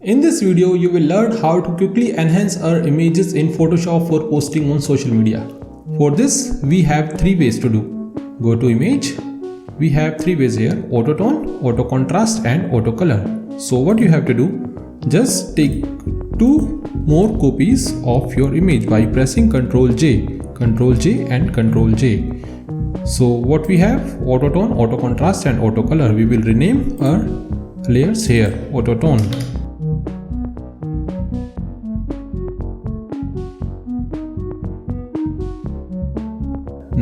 In this video, you will learn how to quickly enhance our images in Photoshop for posting on social media. For this, we have three ways to do. Go to image. We have three ways here: auto tone, auto contrast and auto color. So what you have to do, just take two more copies of your image by pressing Ctrl J and Ctrl J. So what we have: auto tone, auto contrast and auto color. We will rename our layers here: auto tone.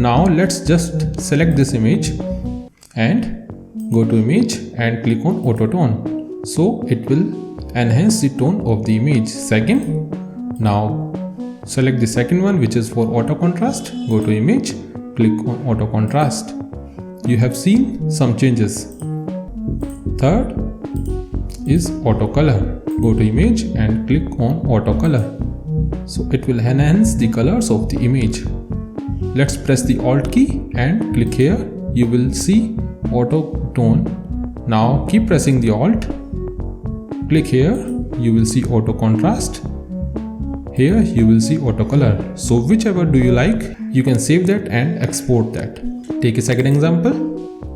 Now let's just select this image and go to image and click on auto tone. So it will enhance the tone of the image. Second, now select the second one, which is for auto contrast. Go to image, click on auto contrast. You have seen some changes. Third is auto color. Go to image and click on auto color. So it will enhance the colors of the image. Let's press the Alt key and click here. You will see auto tone. Now keep pressing the Alt. Click here. You will see auto contrast. Here you will see auto color. So whichever do you like, you can save that and export that. Take a second example.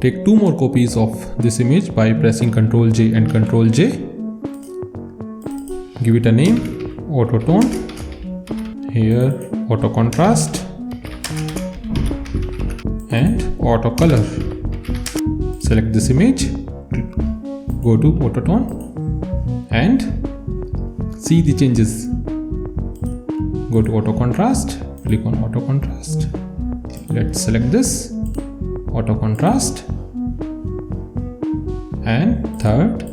Take two more copies of this image by pressing Ctrl J and Ctrl J. Give it a name: auto tone. Here auto contrast and auto color. Select this image, go to auto tone and see the changes. Go to auto contrast, click on auto contrast. Let's select this auto contrast, and third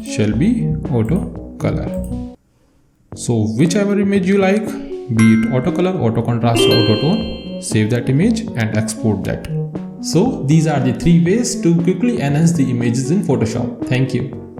shall be auto color. So whichever image you like, be it auto color, auto contrast or auto tone, save that image and export that. So these are the three ways to quickly enhance the images in Photoshop. Thank you.